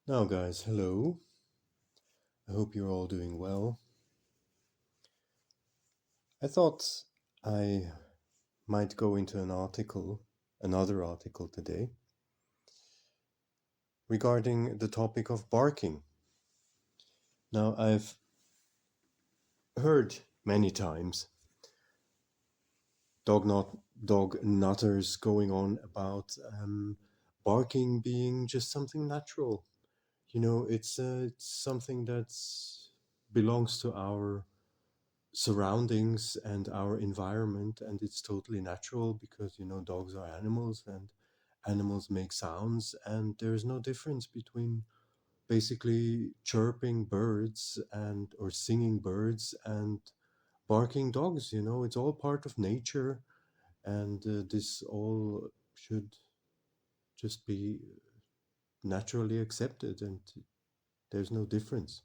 Now, guys, hello. I hope you're all doing well. I thought I might go into another article today, regarding the topic of barking. Now, I've heard many times dog nutters going on about barking being just something natural. It's something that belongs to our surroundings and our environment, and it's totally natural because dogs are animals and animals make sounds, and there's no difference between basically chirping birds and or singing birds and barking dogs. It's all part of nature, and this all should just be naturally accepted, and there's no difference.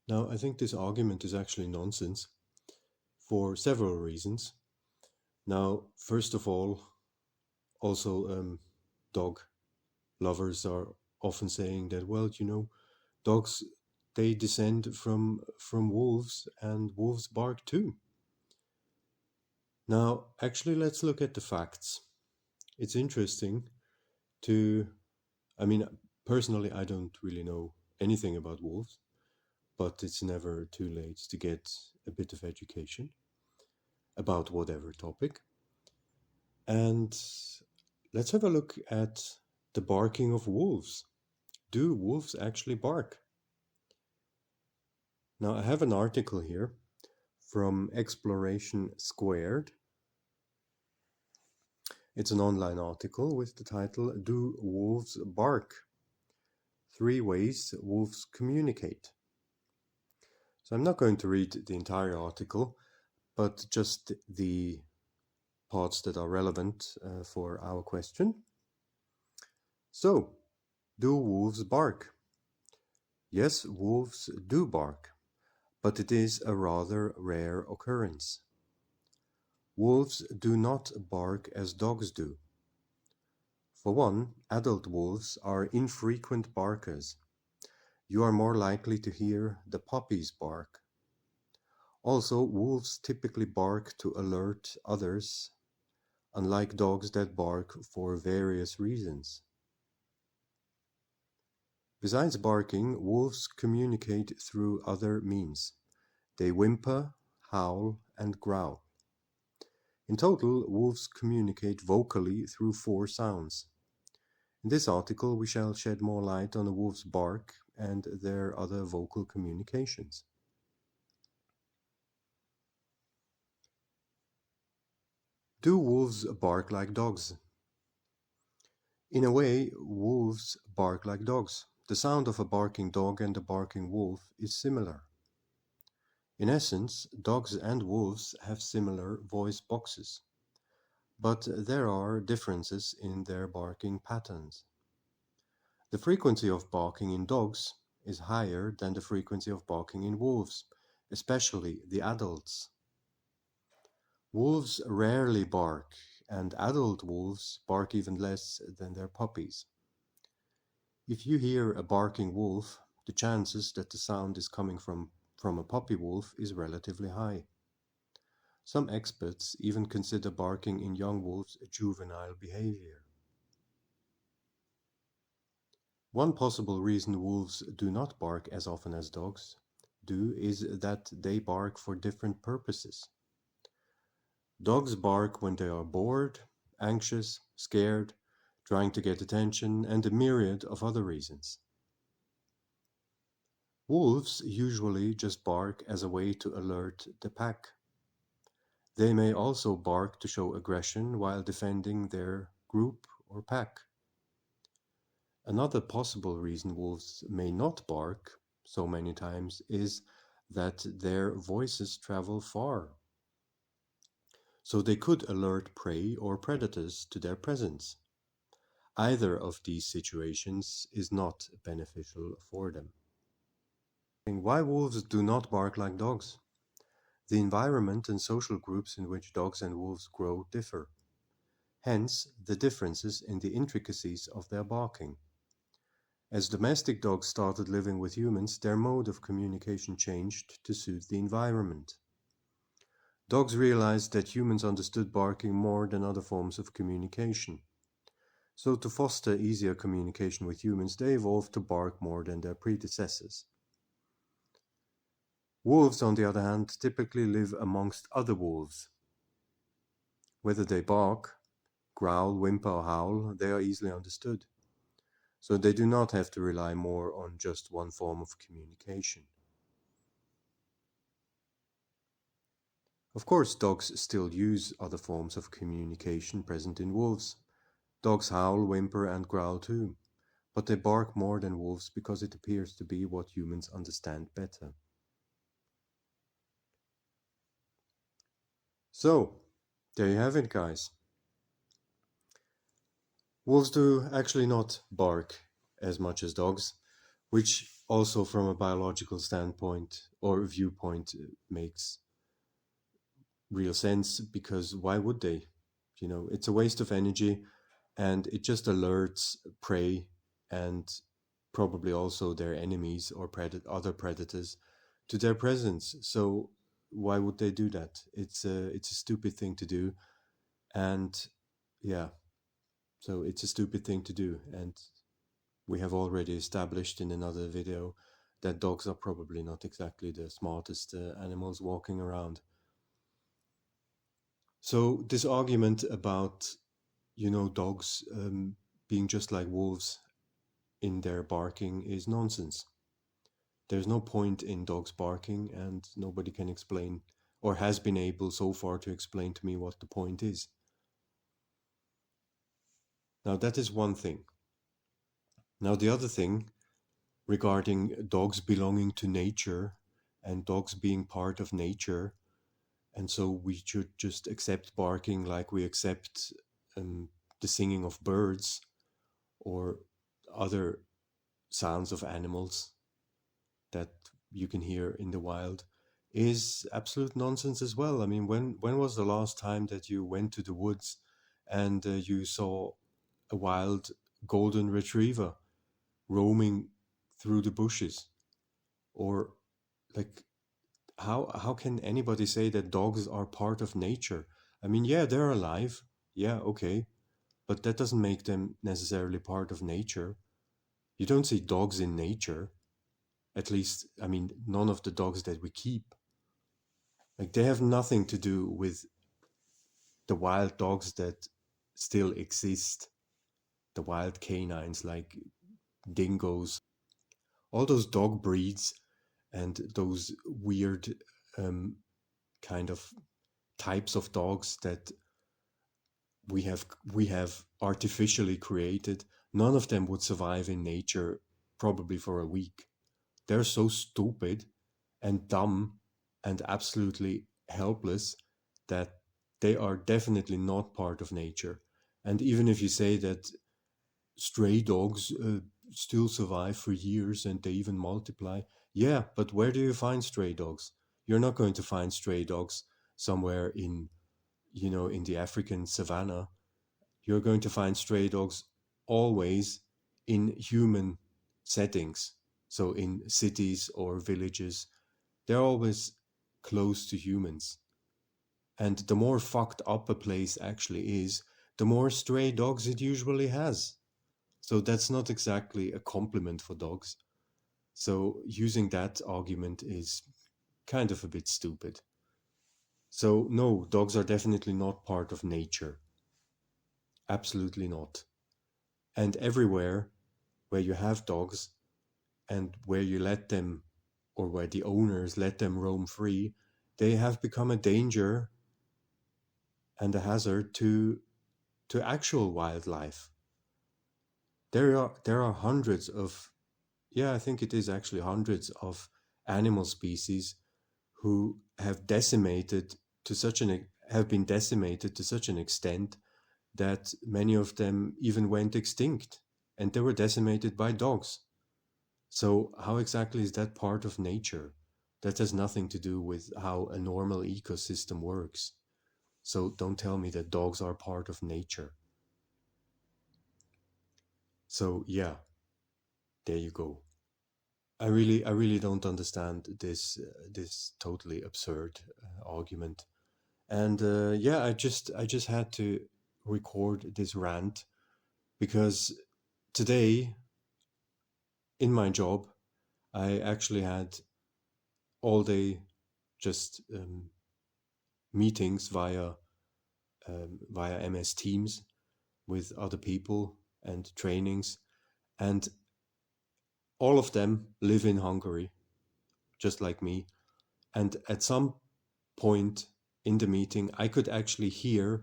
Now, I think this argument is actually nonsense for several reasons. Now, first of all, also dog lovers are often saying that, well, dogs, they descend from wolves, and wolves bark too. Now, actually, let's look at the facts. It's interesting to, I mean, personally, I don't really know anything about wolves, but it's never too late to get a bit of education about whatever topic. And let's have a look at the barking of wolves. Do wolves actually bark? Now, I have an article here from Exploration Squared. It's an online article with the title, Do Wolves Bark? 3 Ways Wolves Communicate. So I'm not going to read the entire article, but just the parts that are relevant for our question. So, do wolves bark? Yes, wolves do bark, but it is a rather rare occurrence. Wolves do not bark as dogs do. For one, adult wolves are infrequent barkers. You are more likely to hear the puppies bark. Also, wolves typically bark to alert others, unlike dogs that bark for various reasons. Besides barking, wolves communicate through other means. They whimper, howl, and growl. In total, wolves communicate vocally through 4 sounds. In this article, we shall shed more light on the wolf's bark and their other vocal communications. Do wolves bark like dogs? In a way, wolves bark like dogs. The sound of a barking dog and a barking wolf is similar. In essence, dogs and wolves have similar voice boxes, but there are differences in their barking patterns. The frequency of barking in dogs is higher than the frequency of barking in wolves, especially the adults. Wolves rarely bark, and adult wolves bark even less than their puppies. If you hear a barking wolf, the chances that the sound is coming from a puppy wolf is relatively high. Some experts even consider barking in young wolves a juvenile behavior. One possible reason wolves do not bark as often as dogs do is that they bark for different purposes. Dogs bark when they are bored, anxious, scared, trying to get attention, and a myriad of other reasons. Wolves usually just bark as a way to alert the pack. They may also bark to show aggression while defending their group or pack. Another possible reason wolves may not bark so many times is that their voices travel far, so they could alert prey or predators to their presence. Either of these situations is not beneficial for them. Why wolves do not bark like dogs? The environment and social groups in which dogs and wolves grow differ. Hence, the differences in the intricacies of their barking. As domestic dogs started living with humans, their mode of communication changed to suit the environment. Dogs realized that humans understood barking more than other forms of communication. So, to foster easier communication with humans, they evolved to bark more than their predecessors. Wolves, on the other hand, typically live amongst other wolves. Whether they bark, growl, whimper, or howl, they are easily understood. So they do not have to rely more on just one form of communication. Of course, dogs still use other forms of communication present in wolves. Dogs howl, whimper, and growl too, but they bark more than wolves because it appears to be what humans understand better. So, there you have it, guys. Wolves do actually not bark as much as dogs, which also from a biological standpoint or viewpoint makes real sense, because why would they? It's a waste of energy, and it just alerts prey and probably also their enemies or other predators to their presence. So why would they do that? It's a stupid thing to do, and yeah, so it's a stupid thing to do, and we have already established in another video that dogs are probably not exactly the smartest animals walking around. So this argument about, dogs being just like wolves in their barking is nonsense. There's no point in dogs barking, and nobody can explain or has been able so far to explain to me what the point is. Now, that is one thing. Now, the other thing regarding dogs belonging to nature and dogs being part of nature, and so we should just accept barking like we accept the singing of birds or other sounds of animals that you can hear in the wild, is absolute nonsense as well. I mean, when was the last time that you went to the woods and you saw a wild golden retriever roaming through the bushes? Or like, how can anybody say that dogs are part of nature? I mean, yeah, they're alive. Yeah, okay. But that doesn't make them necessarily part of nature. You don't see dogs in nature. At least, I mean, none of the dogs that we keep. Like, they have nothing to do with the wild dogs that still exist, the wild canines like dingoes, all those dog breeds and those weird um, kind of types of dogs that we have artificially created. None of them would survive in nature probably for a week. They're so stupid and dumb and absolutely helpless that they are definitely not part of nature. And even if you say that stray dogs still survive for years and they even multiply, yeah, but where do you find stray dogs? You're not going to find stray dogs somewhere in the African savannah. You're going to find stray dogs always in human settings. So in cities or villages, they're always close to humans. And the more fucked up a place actually is, the more stray dogs it usually has. So that's not exactly a compliment for dogs. So using that argument is kind of a bit stupid. So no, dogs are definitely not part of nature. Absolutely not. And everywhere where you have dogs and where you let them, or where the owners let them roam free, they have become a danger and a hazard to actual wildlife. There are hundreds of, yeah, I think it is actually hundreds of animal species who have been decimated to such an extent that many of them even went extinct, and they were decimated by dogs. So how exactly is that part of nature? That has nothing to do with how a normal ecosystem works. So don't tell me that dogs are part of nature. So yeah, there you go. I really don't understand this totally absurd argument. And yeah, I just had to record this rant because today in my job I actually had all day just meetings via MS Teams with other people and trainings, and all of them live in Hungary, just like me. And at some point in the meeting, I could actually hear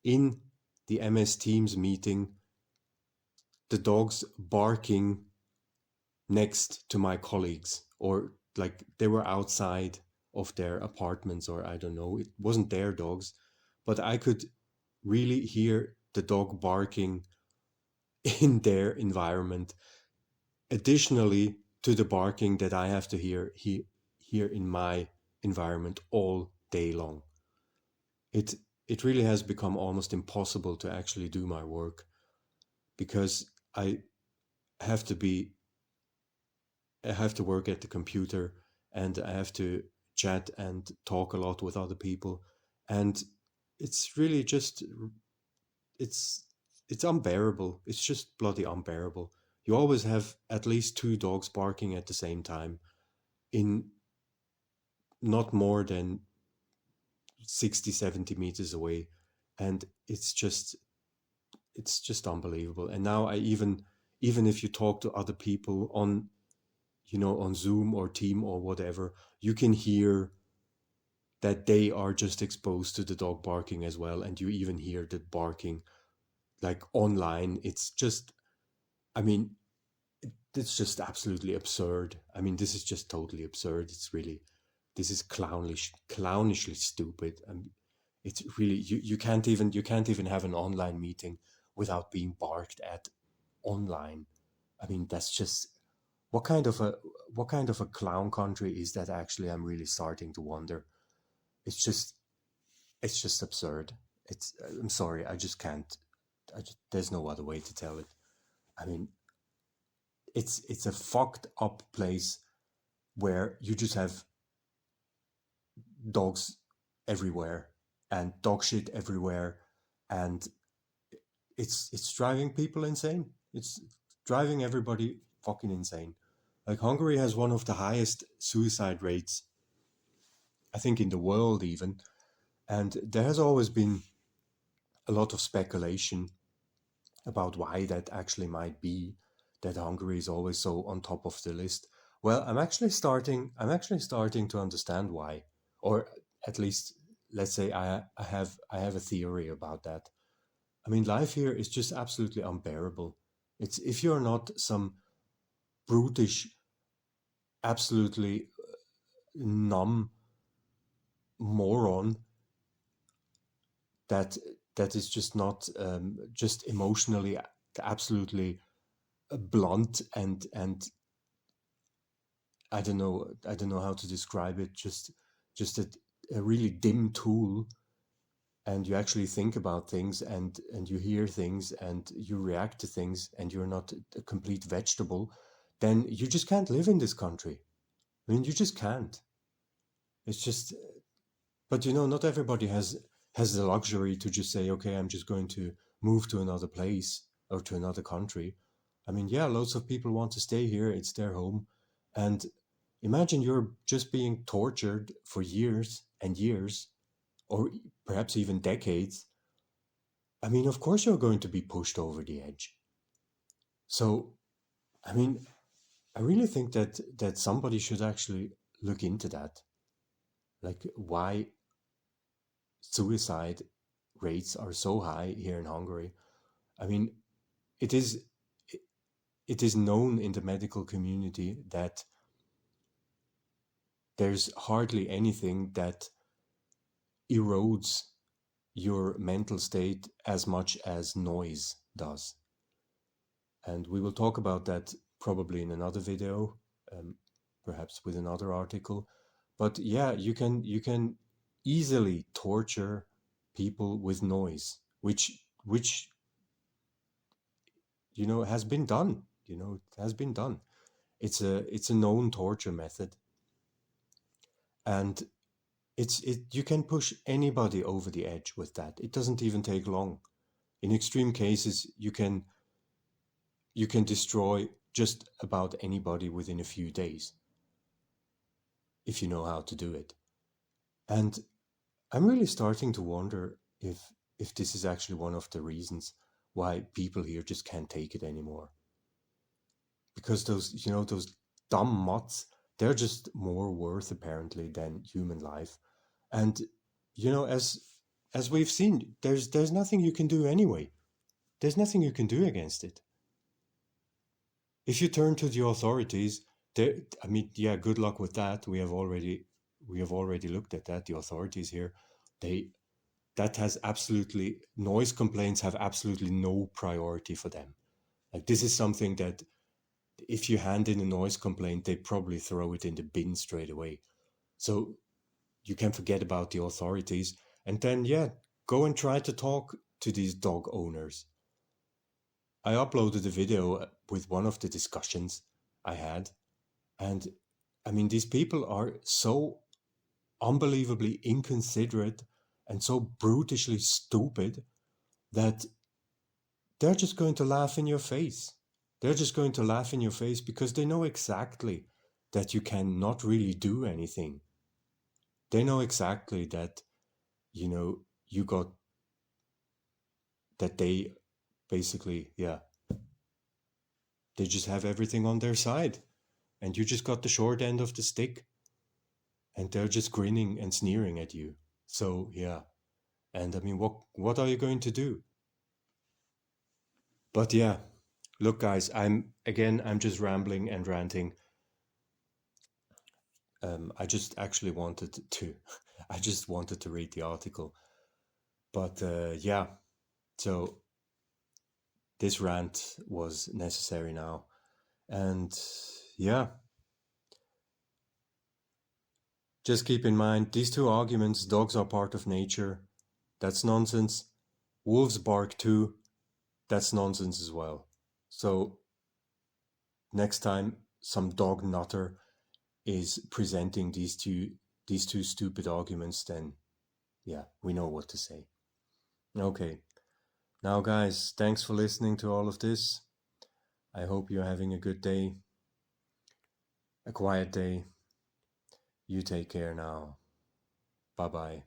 in the MS Teams meeting the dogs barking next to my colleagues, or like they were outside of their apartments, or I don't know, it wasn't their dogs, but I could really hear the dog barking in their environment, additionally to the barking that I have to hear in my environment all day long. It really has become almost impossible to actually do my work because have to be I have to work at the computer, and I have to chat and talk a lot with other people, and it's really just it's it's unbearable. It's just bloody unbearable. You always have at least two dogs barking at the same time in not more than 60, 70 meters away, and it's just unbelievable. And now even if you talk to other people on on Zoom or Team or whatever, you can hear that they are just exposed to the dog barking as well, and you even hear the barking like online. It's just, I mean, it's just absolutely absurd. I mean, this is just totally absurd. This is clownishly stupid. And it's really, you can't even have an online meeting without being barked at online. I mean, that's just, what kind of a clown country is that actually? I'm really starting to wonder. It's just it's just absurd. I'm sorry, I just can't. There's no other way to tell it. I mean, it's a fucked up place where you just have dogs everywhere and dog shit everywhere, and it's driving people insane. It's driving everybody fucking insane. Like, Hungary has one of the highest suicide rates, I think, in the world even, and there has always been a lot of speculation about why that actually might be, that Hungary is always so on top of the list. Well, I'm actually starting to understand why, or at least, let's say, I have a theory about that. I mean, life here is just absolutely unbearable. It's, if you're not some brutish, absolutely numb moron that is just not just emotionally absolutely blunt, and I don't know how to describe it, just a really dim tool, and you actually think about things, and you hear things, and you react to things, and you're not a complete vegetable, then you just can't live in this country. I mean, you just can't. It's just, but not everybody has the luxury to just say, okay, I'm just going to move to another place or to another country. I mean, yeah, lots of people want to stay here. It's their home. And imagine you're just being tortured for years and years, or perhaps even decades. I mean, of course you're going to be pushed over the edge. So, I mean, I really think that somebody should actually look into that. Like, why suicide rates are so high here in Hungary. I mean, it is it is known in the medical community that there's hardly anything that erodes your mental state as much as noise does. And we will talk about that probably in another video, perhaps with another article. But yeah, you can easily torture people with noise, which has been done it has been done. It's a known torture method, and you can push anybody over the edge with that. It doesn't even take long. In extreme cases, you can destroy just about anybody within a few days if you know how to do it. And I'm really starting to wonder if this is actually one of the reasons why people here just can't take it anymore. Because those dumb mutts, they're just more worth apparently than human life. And as we've seen, there's nothing you can do anyway. There's nothing you can do against it. If you turn to the authorities, good luck with that. We have already looked at that. The authorities here, noise complaints have absolutely no priority for them. Like, this is something that if you hand in a noise complaint, they probably throw it in the bin straight away. So you can forget about the authorities, and then go and try to talk to these dog owners. I uploaded a video with one of the discussions I had, and I mean, these people are so unbelievably inconsiderate and so brutishly stupid that they're just going to laugh in your face. They're just going to laugh in your face because they know exactly that you cannot really do anything. They know exactly that, you got, that they basically, they just have everything on their side. And you just got the short end of the stick. And they're just grinning and sneering at you. So, And I mean, what are you going to do? But look, guys, I'm just rambling and ranting. I just actually wanted to, I just wanted to read the article. But so this rant was necessary now. And just keep in mind, these two arguments: dogs are part of nature, that's nonsense. Wolves bark too, that's nonsense as well. So next time some dog nutter is presenting these two stupid arguments, then we know what to say. Okay. Now, guys, thanks for listening to all of this. I hope you're having a good day, a quiet day. You take care now. Bye-bye.